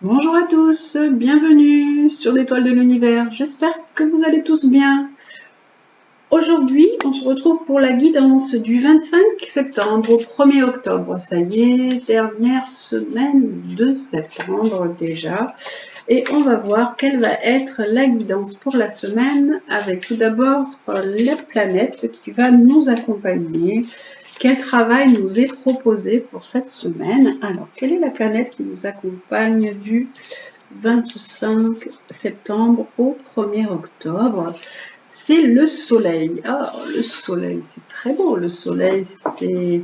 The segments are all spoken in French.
Bonjour à tous, bienvenue sur l'étoile de l'univers. J'espère que vous allez tous bien. Aujourd'hui, on se retrouve pour la guidance du 25 septembre au 1er octobre. Ça y est, dernière semaine de septembre déjà. Et on va voir quelle va être la guidance pour la semaine avec tout d'abord la planète qui va nous accompagner. Quel travail nous est proposé pour cette semaine? Alors, quelle est la planète qui nous accompagne du 25 septembre au 1er octobre? C'est le soleil. Ah, le soleil, c'est très beau. Le soleil, c'est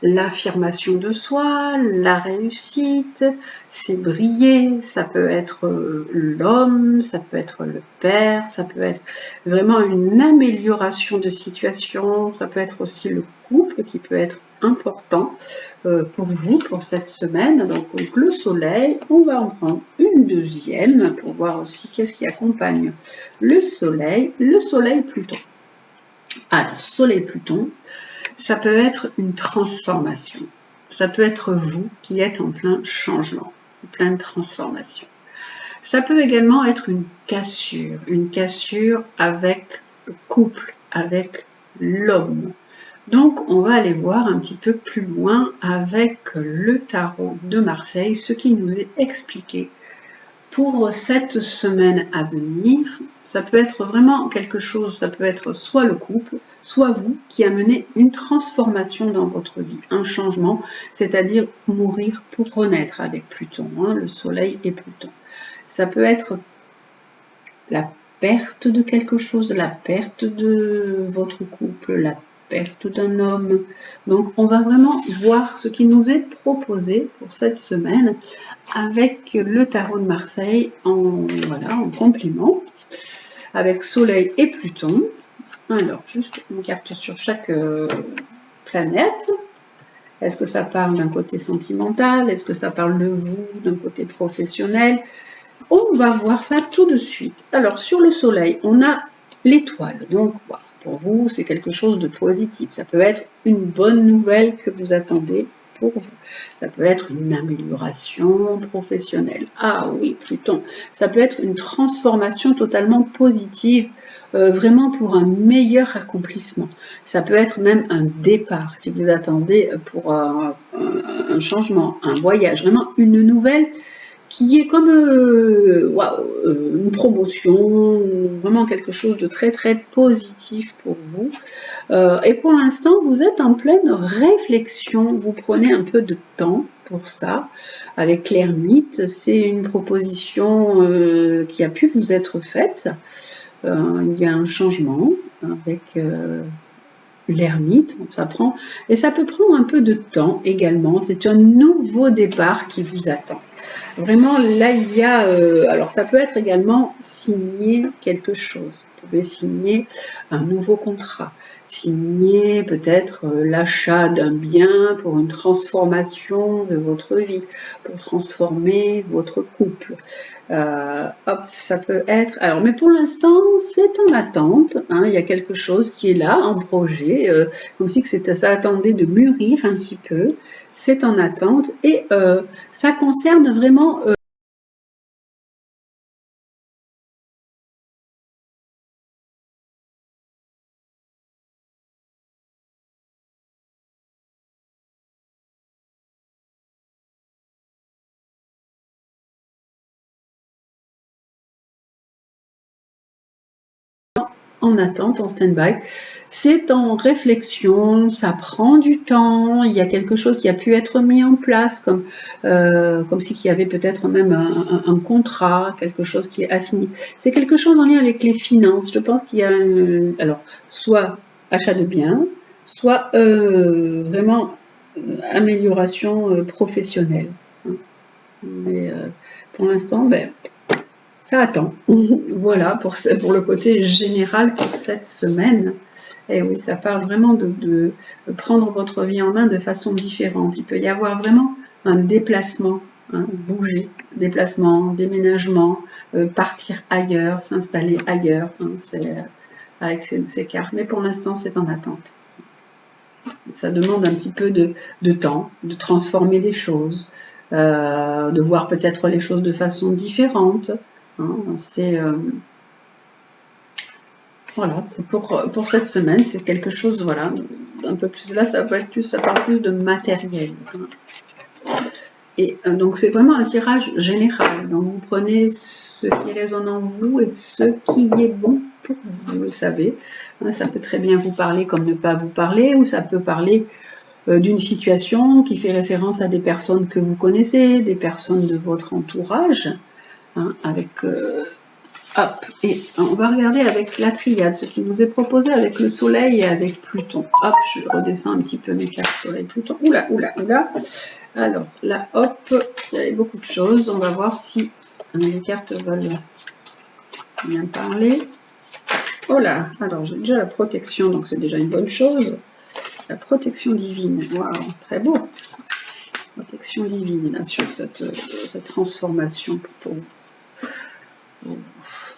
l'affirmation de soi, la réussite, c'est briller. Ça peut être l'homme, ça peut être le père, ça peut être vraiment une amélioration de situation. Ça peut être aussi le couple qui peut être important pour vous pour cette semaine. Donc le soleil, on va en prendre une deuxième pour voir aussi qu'est-ce qui accompagne le soleil Pluton. Alors soleil Pluton, ça peut être une transformation. Ça peut être vous qui êtes en plein changement, en pleine transformation. Ça peut également être une cassure avec le couple, avec l'homme. Donc, on va aller voir un petit peu plus loin avec le tarot de Marseille, ce qui nous est expliqué pour cette semaine à venir. Ça peut être vraiment quelque chose, ça peut être soit le couple, soit vous qui amenez une transformation dans votre vie, un changement, c'est-à-dire mourir pour renaître avec Pluton, le soleil et Pluton. Ça peut être la perte de quelque chose, la perte de votre couple, la perte d'un homme. Donc on va vraiment voir ce qui nous est proposé pour cette semaine avec le tarot de Marseille en complément, avec Soleil et Pluton. Alors juste une carte sur chaque planète. Est-ce que ça parle d'un côté sentimental? Est-ce que ça parle de vous, d'un côté professionnel? On va voir ça tout de suite. Alors, sur le soleil, on a l'étoile. Donc, pour vous, c'est quelque chose de positif. Ça peut être une bonne nouvelle que vous attendez pour vous. Ça peut être une amélioration professionnelle. Ah oui, Pluton. Ça peut être une transformation totalement positive, vraiment pour un meilleur accomplissement. Ça peut être même un départ, si vous attendez pour un changement, un voyage, vraiment une nouvelle qui est comme une promotion, vraiment quelque chose de très très positif pour vous. Et pour l'instant, vous êtes en pleine réflexion, vous prenez un peu de temps pour ça. Avec l'ermite, c'est une proposition qui a pu vous être faite. Il y a un changement avec l'ermite, ça prend, et ça peut prendre un peu de temps également. C'est un nouveau départ qui vous attend. Vraiment, là, il y a... alors, ça peut être également signer quelque chose. Vous pouvez signer un nouveau contrat, signer peut-être l'achat d'un bien pour une transformation de votre vie, pour transformer votre couple. Ça peut être... Alors, mais pour l'instant, c'est en attente. Il y a quelque chose qui est là, en projet, comme si ça attendait de mûrir un petit peu. C'est en attente et ça concerne vraiment en attente, en stand-by. C'est en réflexion, ça prend du temps, il y a quelque chose qui a pu être mis en place, comme s'il y avait peut-être même un contrat, quelque chose qui est assigné. C'est quelque chose en lien avec les finances. Je pense qu'il y a alors, soit achat de biens, soit vraiment amélioration professionnelle. Mais pour l'instant, ça attend. Voilà pour le côté général pour cette semaine. Et oui, ça parle vraiment de prendre votre vie en main de façon différente. Il peut y avoir vraiment un déplacement, bouger, déplacement, déménagement, partir ailleurs, s'installer ailleurs. C'est avec ces cartes. Mais pour l'instant, c'est en attente. Ça demande un petit peu de temps, de transformer des choses, de voir peut-être les choses de façon différente. Hein, voilà, c'est pour cette semaine, c'est quelque chose, voilà, un peu plus, là ça peut être plus, ça parle plus de matériel. Hein. Et donc c'est vraiment un tirage général, donc vous prenez ce qui résonne en vous et ce qui est bon pour vous, vous le savez. Hein, ça peut très bien vous parler comme ne pas vous parler, ou ça peut parler d'une situation qui fait référence à des personnes que vous connaissez, des personnes de votre entourage, hein, avec... hop, et on va regarder avec la triade, ce qui nous est proposé avec le soleil et avec Pluton. Hop, je redescends un petit peu mes cartes soleil Pluton. Oula, oula, oula. Alors là, hop, il y a beaucoup de choses. On va voir si les cartes veulent bien parler. Oh là, alors j'ai déjà la protection, donc c'est déjà une bonne chose. La protection divine, waouh, très beau. Protection divine là, sur cette transformation pour vous.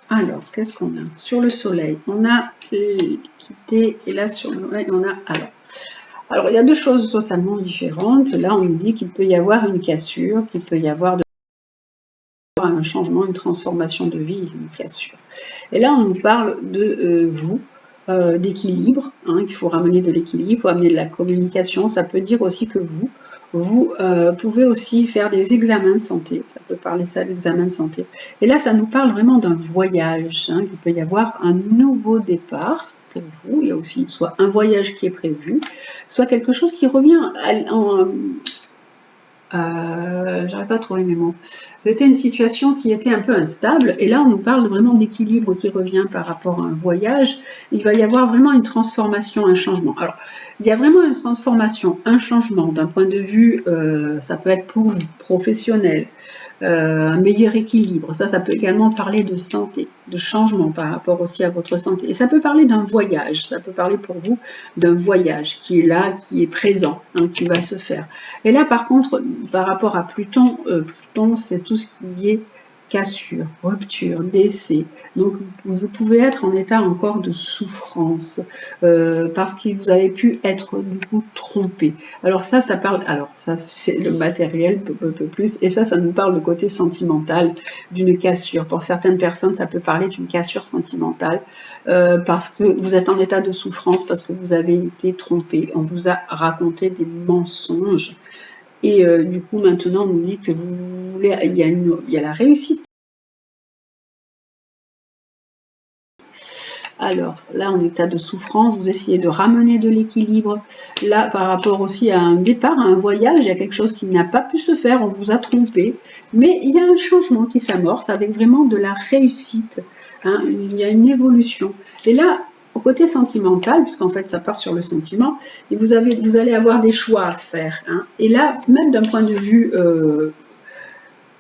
Alors, qu'est-ce qu'on a? Sur le soleil, on a quitté, et là sur le soleil, on a alors, il y a deux choses totalement différentes. Là, on nous dit qu'il peut y avoir une cassure, qu'il peut y avoir un changement, une transformation de vie, une cassure. Et là, on nous parle de vous, d'équilibre, hein, qu'il faut ramener de l'équilibre, il faut amener de la communication. Ça peut dire aussi que vous pouvez aussi faire des examens de santé. Ça peut parler ça d'examen de santé. Et là, ça nous parle vraiment d'un voyage. Hein, il peut y avoir un nouveau départ pour vous. Il y a aussi soit un voyage qui est prévu, soit quelque chose qui revient j'arrive pas à trouver mes mots. C'était une situation qui était un peu instable, et là on nous parle vraiment d'équilibre qui revient par rapport à un voyage. Il va y avoir vraiment une transformation, un changement. Alors, il y a vraiment une transformation, un changement d'un point de vue, ça peut être pour vous, professionnel, un meilleur équilibre. Ça peut également parler de santé, de changement par rapport aussi à votre santé. Et ça peut parler d'un voyage, ça peut parler pour vous d'un voyage qui est là, qui est présent, hein, qui va se faire. Et là, par contre, par rapport à Pluton, Pluton, c'est tout ce qui est cassure, rupture, décès. Donc, vous pouvez être en état encore de souffrance parce que vous avez pu être du coup trompé. Alors ça parle. Alors ça, c'est le matériel un peu plus, et ça nous parle du côté sentimental d'une cassure. Pour certaines personnes, ça peut parler d'une cassure sentimentale parce que vous êtes en état de souffrance, parce que vous avez été trompé. On vous a raconté des mensonges. Et du coup, maintenant, on nous dit que vous voulez, il y a la réussite. Alors, là, en état de souffrance, vous essayez de ramener de l'équilibre. Là, par rapport aussi à un départ, à un voyage, il y a quelque chose qui n'a pas pu se faire, on vous a trompé. Mais il y a un changement qui s'amorce avec vraiment de la réussite. Hein, il y a une évolution. Et là, au côté sentimental, puisqu'en fait ça part sur le sentiment, et vous allez avoir des choix à faire. Hein. Et là, même d'un point de vue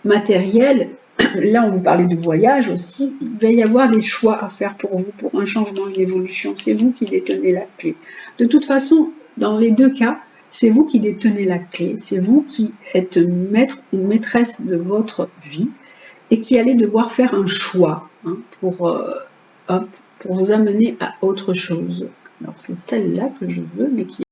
matériel, là on vous parlait du voyage aussi, il va y avoir des choix à faire pour vous, pour un changement, une évolution. C'est vous qui détenez la clé. De toute façon, dans les deux cas, c'est vous qui détenez la clé, c'est vous qui êtes maître ou maîtresse de votre vie et qui allez devoir faire un choix hein, pour vous amener à autre chose. Alors c'est celle-là que je veux, mais qui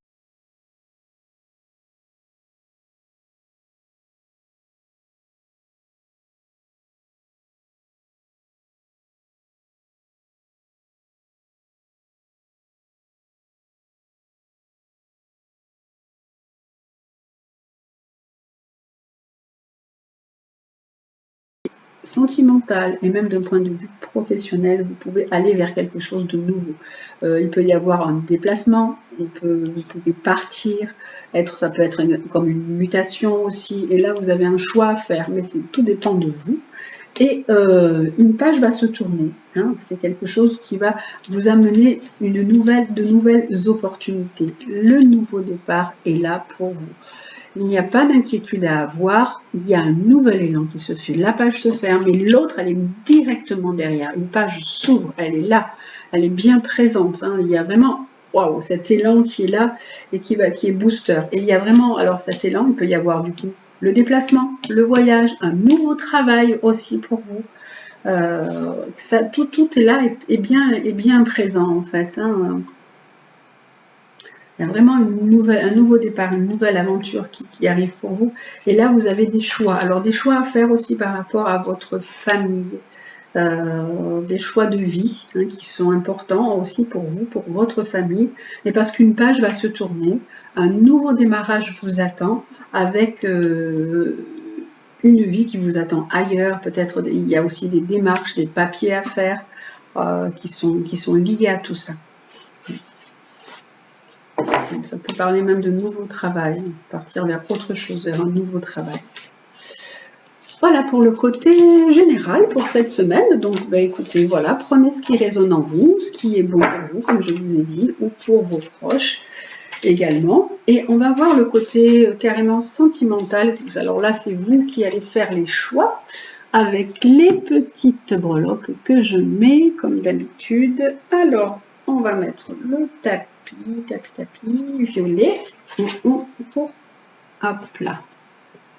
sentimentale et même d'un point de vue professionnel, vous pouvez aller vers quelque chose de nouveau. Il peut y avoir un déplacement, vous pouvez partir, ça peut être comme une mutation aussi, et là vous avez un choix à faire, mais tout dépend de vous. Et une page va se tourner, hein, c'est quelque chose qui va vous amener de nouvelles opportunités. Le nouveau départ est là pour vous. Il n'y a pas d'inquiétude à avoir, il y a un nouvel élan qui se fait. La page se ferme et l'autre, elle est directement derrière. Une page s'ouvre, elle est là, elle est bien présente. Hein. Il y a vraiment, waouh, cet élan qui est là et qui est booster. Et il y a vraiment, alors cet élan, il peut y avoir du coup le déplacement, le voyage, un nouveau travail aussi pour vous. Tout est là, est bien présent en fait. Hein. Il y a vraiment un nouveau départ, une nouvelle aventure qui arrive pour vous. Et là, vous avez des choix. Alors, des choix à faire aussi par rapport à votre famille. Des choix de vie hein, qui sont importants aussi pour vous, pour votre famille. Et parce qu'une page va se tourner, un nouveau démarrage vous attend avec une vie qui vous attend ailleurs. Peut-être il y a aussi des démarches, des papiers à faire qui sont liés à tout ça. Donc, ça peut parler même de nouveau travail, partir vers autre chose, vers un nouveau travail. Voilà pour le côté général pour cette semaine. Donc, écoutez, voilà, prenez ce qui résonne en vous, ce qui est bon pour vous, comme je vous ai dit, ou pour vos proches également. Et on va voir le côté carrément sentimental. Alors là, c'est vous qui allez faire les choix avec les petites breloques que je mets comme d'habitude. Alors, on va mettre le tapis violet. Hop là.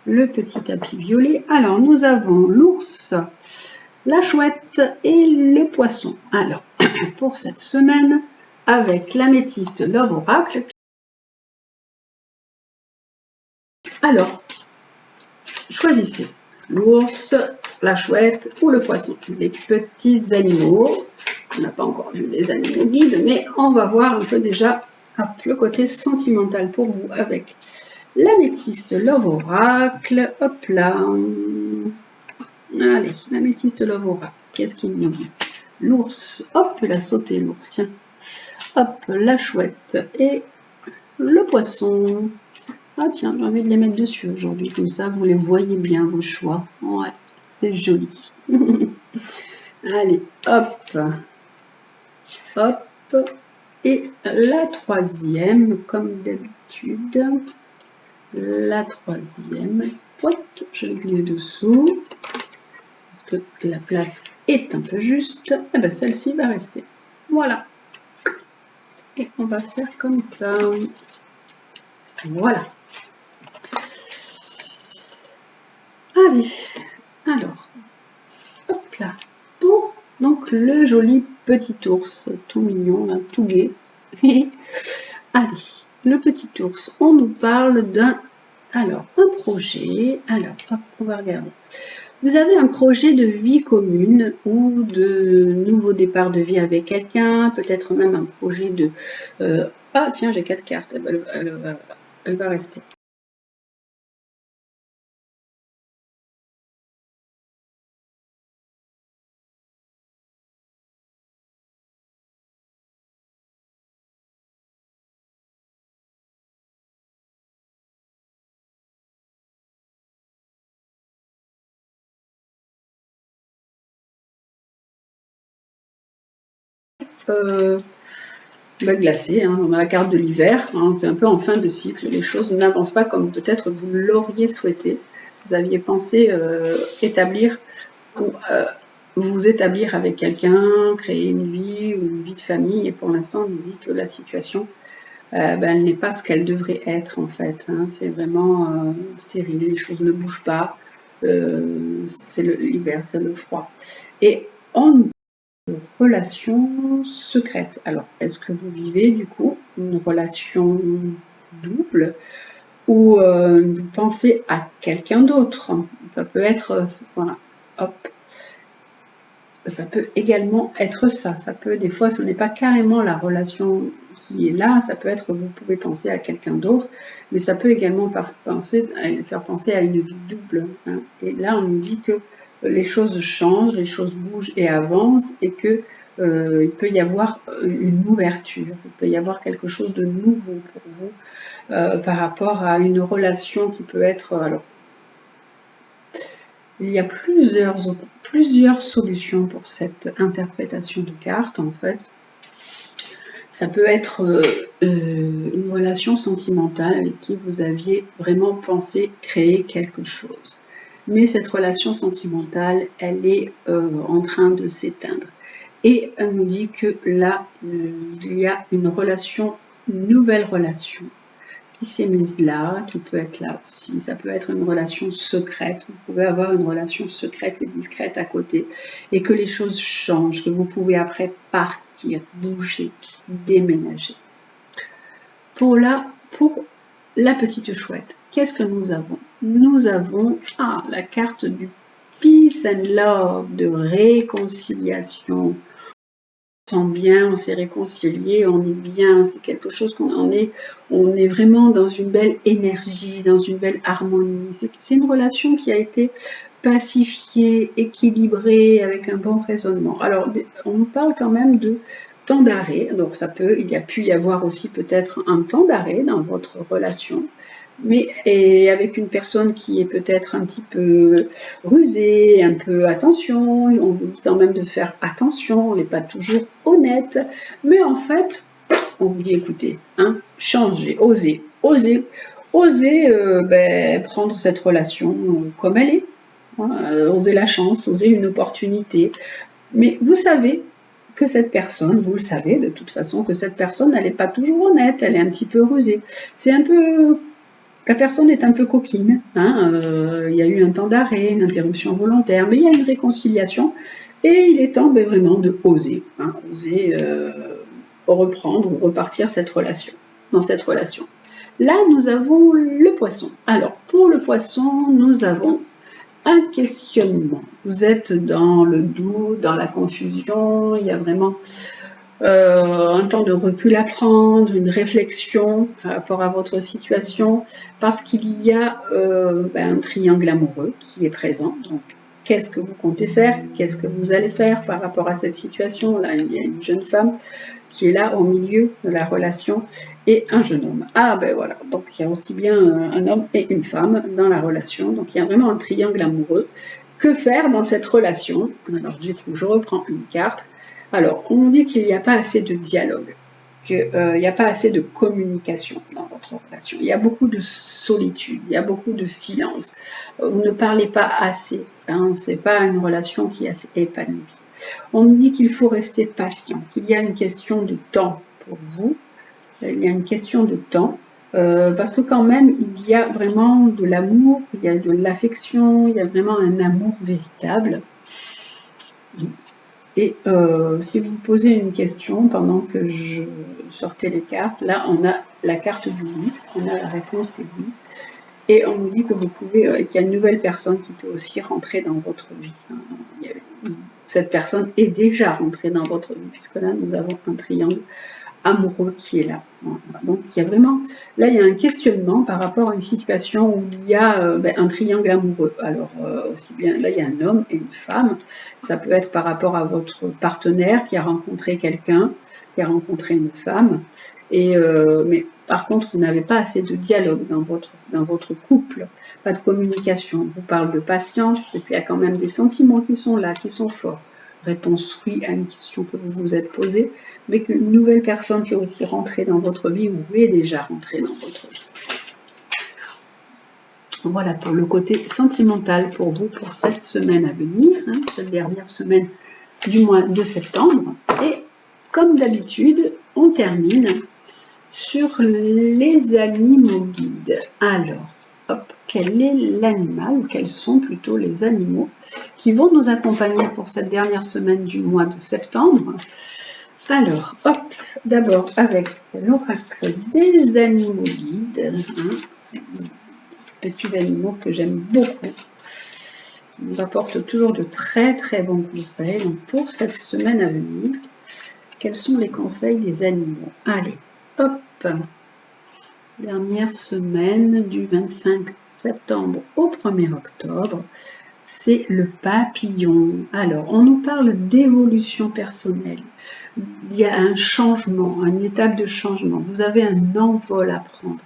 Le petit tapis violet. Alors, nous avons l'ours, la chouette et le poisson. Alors, pour cette semaine, avec l'améthyste Love Oracle. Alors, choisissez l'ours, la chouette ou le poisson. Les petits animaux. On n'a pas encore vu les animaux guides, mais on va voir un peu déjà le côté sentimental pour vous avec l'améthyste Love Oracle. Hop là. Allez, l'améthyste Love Oracle. Qu'est-ce qu'il nous dit? L'ours. Hop, il a sauté l'ours. Tiens. Hop, la chouette et le poisson. Ah tiens, j'ai envie de les mettre dessus aujourd'hui. Comme ça, vous les voyez bien, vos choix. Ouais, c'est joli. Allez, hop. Hop. Et la troisième, comme d'habitude. La troisième. Hop, je le glisse dessous. Parce que la place est un peu juste. Et bien celle-ci va rester. Voilà. Et on va faire comme ça. Voilà. Allez. Alors. Hop là. Bon. Donc le joli petit ours. Tout mignon, là, tout gai. Allez. Le petit ours. On nous parle d'un... Alors, un projet. Alors, hop, on va regarder. Vous avez un projet de vie commune ou de nouveau départ de vie avec quelqu'un, peut-être même un projet de... ah tiens, j'ai 4 cartes, elle va rester. Glacé, hein, on a la carte de l'hiver, hein, c'est un peu en fin de cycle, les choses n'avancent pas comme peut-être vous l'auriez souhaité. Vous aviez pensé établir ou vous établir avec quelqu'un, créer une vie ou une vie de famille, et pour l'instant on nous dit que la situation elle n'est pas ce qu'elle devrait être en fait, hein. C'est vraiment stérile, les choses ne bougent pas, c'est l'hiver, c'est le froid. Et on relation secrète. Alors, est-ce que vous vivez du coup une relation double ou vous pensez à quelqu'un d'autre? Ça peut être, voilà, hop. Ça peut également être ça. Ça peut, des fois, ce n'est pas carrément la relation qui est là. Ça peut être, vous pouvez penser à quelqu'un d'autre, mais ça peut également faire penser à une vie double, hein. Et là, on nous dit que les choses changent, les choses bougent et avancent, et que il peut y avoir une ouverture, il peut y avoir quelque chose de nouveau pour vous par rapport à une relation qui peut être... alors, il y a plusieurs solutions pour cette interprétation de carte en fait. Ça peut être une relation sentimentale avec qui vous aviez vraiment pensé créer quelque chose. Mais cette relation sentimentale, elle est en train de s'éteindre. Et elle nous dit que là, il y a une nouvelle relation qui s'est mise là, qui peut être là aussi. Ça peut être une relation secrète. Vous pouvez avoir une relation secrète et discrète à côté. Et que les choses changent, que vous pouvez après partir, bouger, déménager. pour la petite chouette, qu'est-ce que nous avons? Nous avons la carte du Peace and Love, de réconciliation. On se sent bien, on s'est réconcilié, on est bien, c'est quelque chose on est vraiment dans une belle énergie, dans une belle harmonie. C'est une relation qui a été pacifiée, équilibrée, avec un bon raisonnement. Alors, on nous parle quand même de temps d'arrêt, donc il y a pu y avoir aussi peut-être un temps d'arrêt dans votre relation, mais avec une personne qui est peut-être un petit peu rusée, un peu attention, on vous dit quand même de faire attention, on n'est pas toujours honnête, mais en fait, on vous dit écoutez, changez, osez prendre cette relation comme elle est, osez la chance, osez une opportunité, mais vous savez que cette personne, vous le savez de toute façon, que cette personne, elle n'est pas toujours honnête, elle est un petit peu rusée, la personne est un peu coquine, il y a eu un temps d'arrêt, une interruption volontaire, mais il y a une réconciliation et il est temps vraiment de oser, reprendre ou repartir dans cette relation. Là, nous avons le poisson. Alors, pour le poisson, nous avons un questionnement. Vous êtes dans le doute, dans la confusion, il y a vraiment un temps de recul à prendre, une réflexion par rapport à votre situation, parce qu'il y a un triangle amoureux qui est présent. Donc, qu'est-ce que vous comptez faire? Qu'est-ce que vous allez faire par rapport à cette situation? Là, il y a une jeune femme qui est là au milieu de la relation et un jeune homme. Voilà, donc il y a aussi bien un homme et une femme dans la relation. Donc, il y a vraiment un triangle amoureux. Que faire dans cette relation? Alors, du coup, je reprends une carte. Alors, on nous dit qu'il n'y a pas assez de dialogue, qu'il n'y a pas assez de communication dans votre relation. Il y a beaucoup de solitude, il y a beaucoup de silence. Vous ne parlez pas assez. Ce n'est pas une relation qui est assez épanouie. On nous dit qu'il faut rester patient, qu'il y a une question de temps pour vous. Il y a une question de temps. Parce que quand même, il y a vraiment de l'amour, il y a de l'affection, il y a vraiment un amour véritable. Et si vous posez une question pendant que je sortais les cartes, là on a la carte du oui, on a la réponse est oui. Et on nous dit que qu'il y a une nouvelle personne qui peut aussi rentrer dans votre vie. Cette personne est déjà rentrée dans votre vie, puisque là nous avons un triangle amoureux qui est là. Voilà. Donc il y a vraiment, là il y a un questionnement par rapport à une situation où il y a un triangle amoureux. Alors aussi bien, là il y a un homme et une femme, ça peut être par rapport à votre partenaire qui a rencontré quelqu'un, qui a rencontré une femme, mais par contre vous n'avez pas assez de dialogue dans votre couple, pas de communication. On vous parle de patience, parce qu'il y a quand même des sentiments qui sont là, qui sont forts. Réponse oui à une question que vous vous êtes posée, mais qu'une nouvelle personne qui est aussi rentrée dans votre vie, ou est déjà rentrée dans votre vie. Voilà pour le côté sentimental pour vous pour cette semaine à venir, cette dernière semaine du mois de septembre. Et comme d'habitude, on termine sur les animaux guides. Alors, quel est l'animal, ou quels sont plutôt les animaux qui vont nous accompagner pour cette dernière semaine du mois de septembre? Alors, d'abord avec l'oracle des animaux guides, petits animaux que j'aime beaucoup, qui nous apportent toujours de très très bons conseils. Donc pour cette semaine à venir, quels sont les conseils des animaux? Allez, dernière semaine du 25 septembre au 1er octobre, c'est le papillon. Alors, on nous parle d'évolution personnelle. Il y a un changement, une étape de changement. Vous avez un envol à prendre.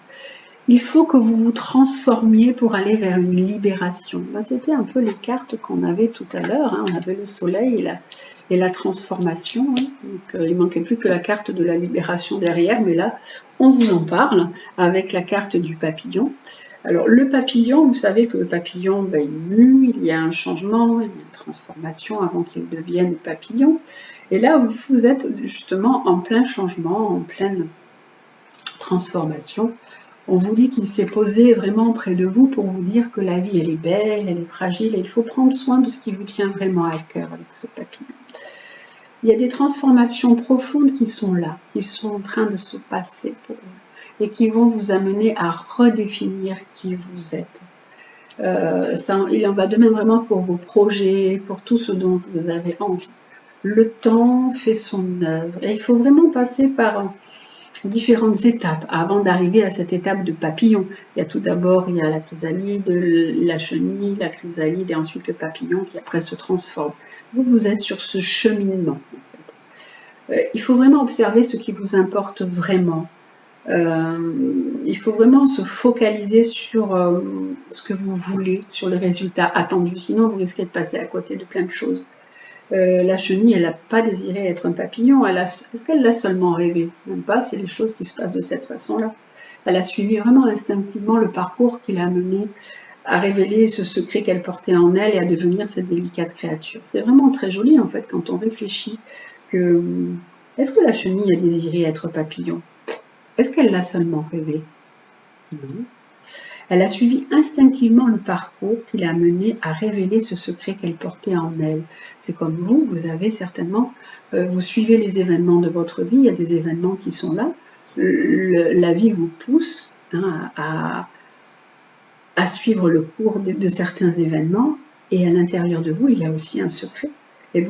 Il faut que vous vous transformiez pour aller vers une libération. C'était un peu les cartes qu'on avait tout à l'heure. On avait le soleil et la transformation. Donc, il ne manquait plus que la carte de la libération derrière, mais là, on vous en parle avec la carte du papillon. Alors, le papillon, vous savez que le papillon, il mue, il y a un changement, il y a une transformation avant qu'il devienne papillon. Et là, vous êtes justement en plein changement, en pleine transformation. On vous dit qu'il s'est posé vraiment près de vous pour vous dire que la vie, elle est belle, elle est fragile, et il faut prendre soin de ce qui vous tient vraiment à cœur avec ce papillon. Il y a des transformations profondes qui sont là, qui sont en train de se passer pour vous. et qui vont vous amener à redéfinir qui vous êtes. Il en va de même vraiment pour vos projets, pour tout ce dont vous avez envie. Le temps fait son œuvre et il faut vraiment passer par différentes étapes avant d'arriver à cette étape de papillon. Il y a tout d'abord, il y a la chrysalide, la chenille, la chrysalide et ensuite le papillon qui après se transforme. Vous êtes sur ce cheminement. En fait. Il faut vraiment observer ce qui vous importe vraiment. Il faut vraiment se focaliser sur ce que vous voulez, sur le résultat attendu. Sinon, vous risquez de passer à côté de plein de choses. La chenille, elle n'a pas désiré être un papillon. Est-ce qu'elle l'a seulement rêvé? Même pas, c'est les choses qui se passent de cette façon-là. Elle a suivi vraiment instinctivement le parcours qui l'a amené à révéler ce secret qu'elle portait en elle et à devenir cette délicate créature. C'est vraiment très joli, en fait, quand on réfléchit que... Est-ce que la chenille a désiré être papillon? Est-ce qu'elle l'a seulement rêvé? Non. Elle a suivi instinctivement le parcours qui l'a amené à révéler ce secret qu'elle portait en elle. C'est comme vous avez certainement, vous suivez les événements de votre vie, il y a des événements qui sont là, la vie vous pousse à suivre le cours de certains événements, et à l'intérieur de vous, il y a aussi un secret. Et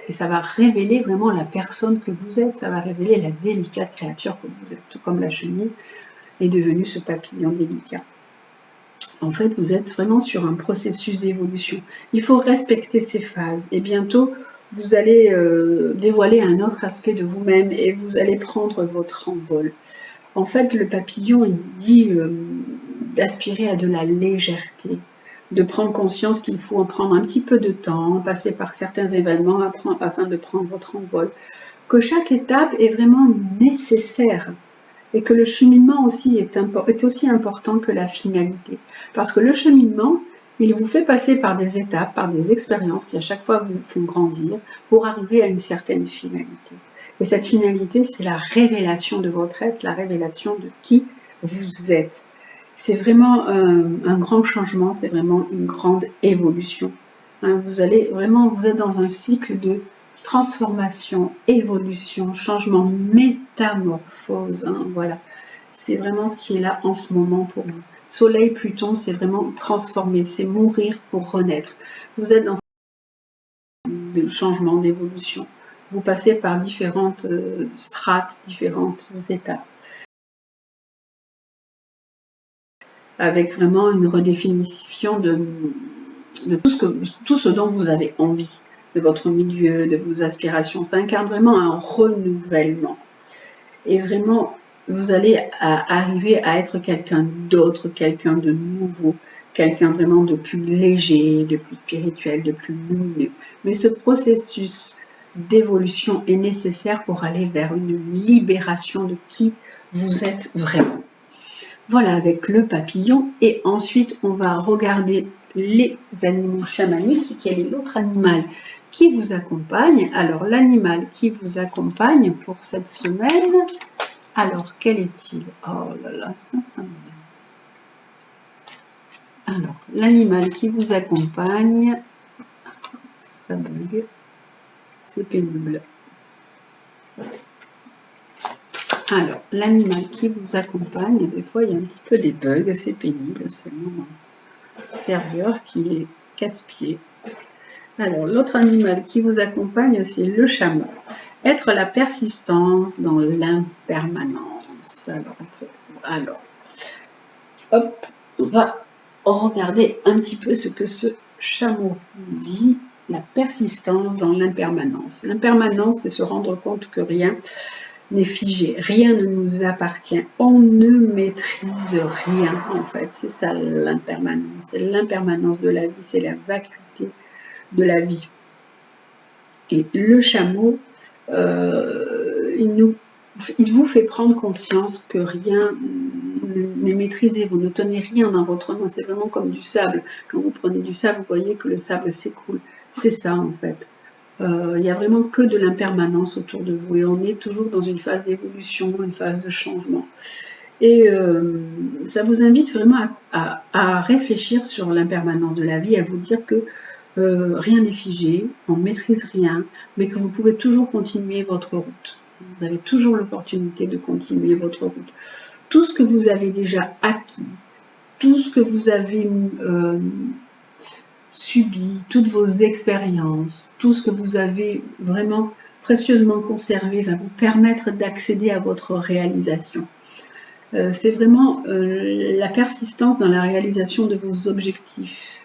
ça va révéler vraiment la personne que vous êtes, ça va révéler la délicate créature que vous êtes, tout comme la chenille est devenue ce papillon délicat. En fait, vous êtes vraiment sur un processus d'évolution. Il faut respecter ces phases et bientôt, vous allez dévoiler un autre aspect de vous-même et vous allez prendre votre envol. En fait, le papillon, il dit d'aspirer à de la légèreté, de prendre conscience qu'il faut en prendre un petit peu de temps, passer par certains événements afin de prendre votre envol. Que chaque étape est vraiment nécessaire. Et que le cheminement aussi est aussi important que la finalité. Parce que le cheminement, il vous fait passer par des étapes, par des expériences qui à chaque fois vous font grandir pour arriver à une certaine finalité. Et cette finalité, c'est la révélation de votre être, la révélation de qui vous êtes. C'est vraiment un grand changement, c'est vraiment une grande évolution. Vous êtes dans un cycle de transformation, évolution, changement, métamorphose. Voilà, c'est vraiment ce qui est là en ce moment pour vous. Soleil, Pluton, c'est vraiment transformer, c'est mourir pour renaître. Vous êtes dans de changement, d'évolution. Vous passez par différentes strates, différentes étapes. Avec vraiment une redéfinition de tout ce dont vous avez envie, de votre milieu, de vos aspirations. Ça incarne vraiment un renouvellement. Et vraiment, vous allez arriver à être quelqu'un d'autre, quelqu'un de nouveau, quelqu'un vraiment de plus léger, de plus spirituel, de plus lumineux. Mais ce processus d'évolution est nécessaire pour aller vers une libération de qui vous êtes vraiment. Voilà, avec le papillon. Et ensuite, on va regarder les animaux chamaniques. Quel est l'autre animal qui vous accompagne? Alors, l'animal qui vous accompagne pour cette semaine, alors, quel est-il? Oh là là, ça me vient. Alors, l'animal qui vous accompagne, ça bug, c'est pénible. Alors, l'animal qui vous accompagne, et des fois il y a un petit peu des bugs, c'est pénible, c'est mon serveur qui est casse-pied. Alors, l'autre animal qui vous accompagne, c'est le chameau. Être la persistance dans l'impermanence. Alors, hop, on va regarder un petit peu ce que ce chameau dit. La persistance dans l'impermanence. L'impermanence, c'est se rendre compte que rien n'est figé, rien ne nous appartient, on ne maîtrise rien en fait, c'est ça l'impermanence, c'est l'impermanence de la vie, c'est la vacuité de la vie. Et le chameau, il vous fait prendre conscience que rien n'est maîtrisé, vous ne tenez rien dans votre main, c'est vraiment comme du sable, quand vous prenez du sable, vous voyez que le sable s'écoule, c'est ça en fait. Il n'y a vraiment que de l'impermanence autour de vous et on est toujours dans une phase d'évolution, une phase de changement. Et ça vous invite vraiment à réfléchir sur l'impermanence de la vie, à vous dire que rien n'est figé, on ne maîtrise rien, mais que vous pouvez toujours continuer votre route. Vous avez toujours l'opportunité de continuer votre route. tout ce que vous avez déjà acquis, tout ce que vous avez subi, toutes vos expériences, tout ce que vous avez vraiment précieusement conservé va vous permettre d'accéder à votre réalisation. C'est vraiment la persistance dans la réalisation de vos objectifs.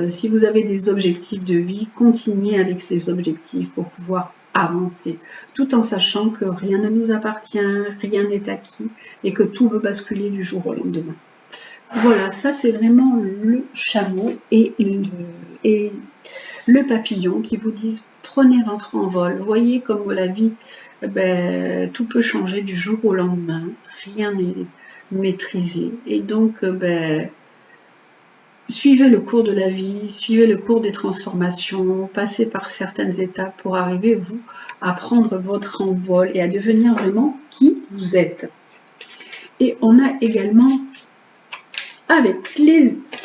Si vous avez des objectifs de vie, continuez avec ces objectifs pour pouvoir avancer, tout en sachant que rien ne nous appartient, rien n'est acquis et que tout peut basculer du jour au lendemain. Voilà, ça c'est vraiment le chameau et le papillon qui vous disent prenez votre envol. Voyez comme la vie, tout peut changer du jour au lendemain, rien n'est maîtrisé. Et donc, suivez le cours de la vie, suivez le cours des transformations, passez par certaines étapes pour arriver, vous, à prendre votre envol et à devenir vraiment qui vous êtes. Et on a également, avec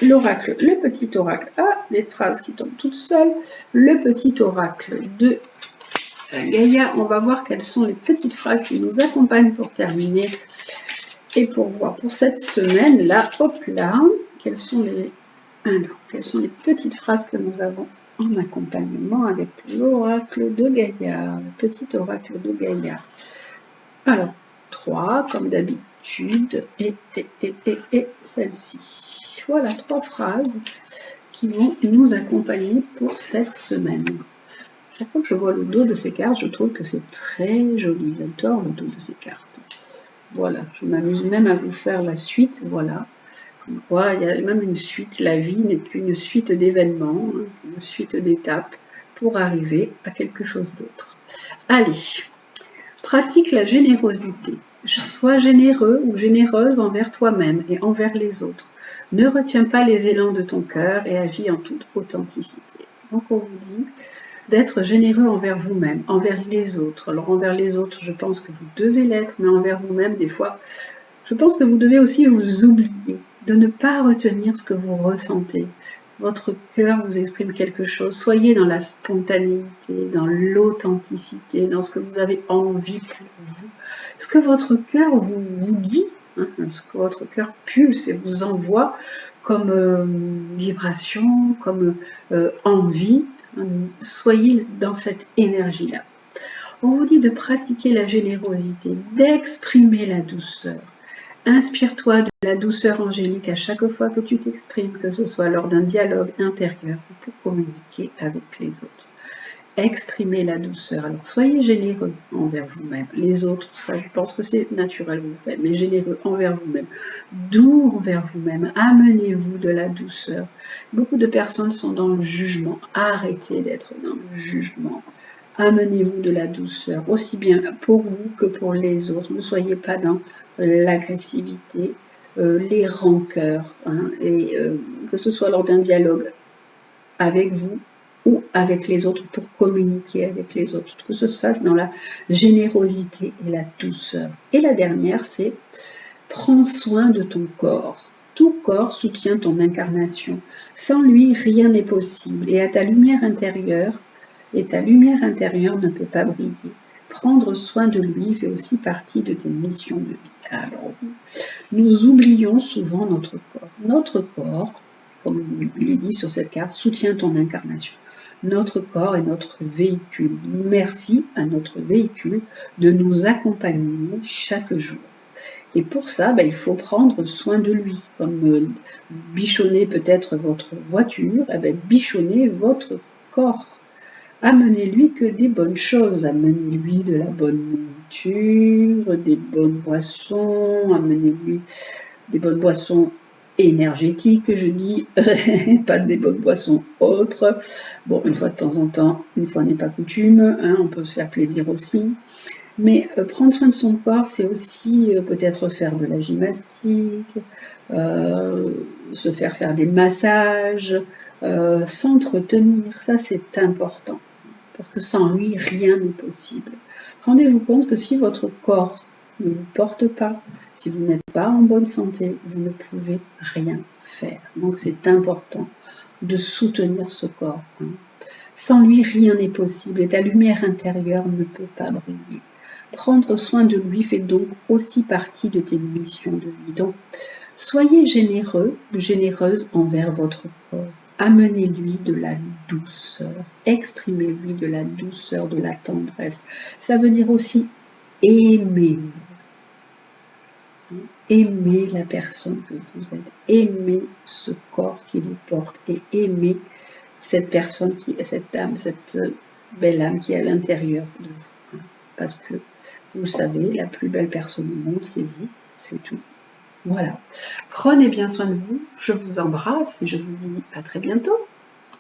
l'oracle, le petit oracle, des phrases qui tombent toutes seules, le petit oracle de Gaïa, on va voir quelles sont les petites phrases qui nous accompagnent pour terminer et pour voir pour cette semaine-là, hop là, quelles sont les petites phrases que nous avons en accompagnement avec l'oracle de Gaïa, le petit oracle de Gaïa. Alors, 3 comme d'habitude et celle-ci. Voilà 3 phrases qui vont nous accompagner pour cette semaine. Chaque fois que je vois le dos de ces cartes, je trouve que c'est très joli. J'adore le dos de ces cartes. Voilà, je m'amuse même à vous faire la suite, voilà. Comme quoi, il y a même une suite. La vie n'est qu'une suite d'événements, une suite d'étapes pour arriver à quelque chose d'autre. Allez, pratique la générosité. Sois généreux ou généreuse envers toi-même et envers les autres. Ne retiens pas les élans de ton cœur et agis en toute authenticité. Donc on vous dit d'être généreux envers vous-même, envers les autres. Alors envers les autres, je pense que vous devez l'être, mais envers vous-même, des fois, je pense que vous devez aussi vous oublier, de ne pas retenir ce que vous ressentez. Votre cœur vous exprime quelque chose. Soyez dans la spontanéité, dans l'authenticité, dans ce que vous avez envie pour vous. Ce que votre cœur vous dit, ce que votre cœur pulse et vous envoie comme vibration, comme envie, soyez dans cette énergie-là. On vous dit de pratiquer la générosité, d'exprimer la douceur. Inspire-toi de la douceur angélique à chaque fois que tu t'exprimes, que ce soit lors d'un dialogue intérieur ou pour communiquer avec les autres. Exprimez la douceur. Alors soyez généreux envers vous-même. Les autres, ça je pense que c'est naturel, vous le faites, mais généreux envers vous-même. Doux envers vous-même. Amenez-vous de la douceur. Beaucoup de personnes sont dans le jugement. Arrêtez d'être dans le jugement. Amenez-vous de la douceur, aussi bien pour vous que pour les autres. Ne soyez pas dans l'agressivité, les rancœurs, et que ce soit lors d'un dialogue avec vous ou avec les autres pour communiquer avec les autres, que ce se fasse dans la générosité et la douceur. Et la dernière, c'est prends soin de ton corps. Tout corps soutient ton incarnation. Sans lui, rien n'est possible. Et ta lumière intérieure ne peut pas briller. Prendre soin de lui fait aussi partie de tes missions de vie. Alors, nous oublions souvent notre corps. Notre corps, comme il est dit sur cette carte, soutient ton incarnation. Notre corps est notre véhicule. Merci à notre véhicule de nous accompagner chaque jour. Et pour ça, il faut prendre soin de lui. Comme bichonner peut-être votre voiture, bichonnez votre corps. Amenez-lui que des bonnes choses. Amenez-lui de la bonne nourriture, des bonnes boissons. Amenez-lui des bonnes boissons énergétiques, je dis, pas des bonnes boissons autres. Bon, une fois de temps en temps, une fois n'est pas coutume, on peut se faire plaisir aussi. Mais prendre soin de son corps, c'est aussi peut-être faire de la gymnastique, se faire des massages, s'entretenir, ça c'est important. Parce que sans lui, rien n'est possible. Rendez-vous compte que si votre corps ne vous porte pas, si vous n'êtes pas en bonne santé, vous ne pouvez rien faire. Donc c'est important de soutenir ce corps. Sans lui, rien n'est possible et ta lumière intérieure ne peut pas briller. Prendre soin de lui fait donc aussi partie de tes missions de vie. Donc, soyez généreux ou généreuse envers votre corps. Amenez-lui de la douceur. Exprimez-lui de la douceur, de la tendresse. Ça veut dire aussi aimez-vous. Aimez la personne que vous êtes. Aimez ce corps qui vous porte et aimez cette personne, cette âme, cette belle âme qui est à l'intérieur de vous. Parce que vous savez, la plus belle personne au monde, c'est vous, c'est tout. Voilà. Prenez bien soin de vous, je vous embrasse et je vous dis à très bientôt.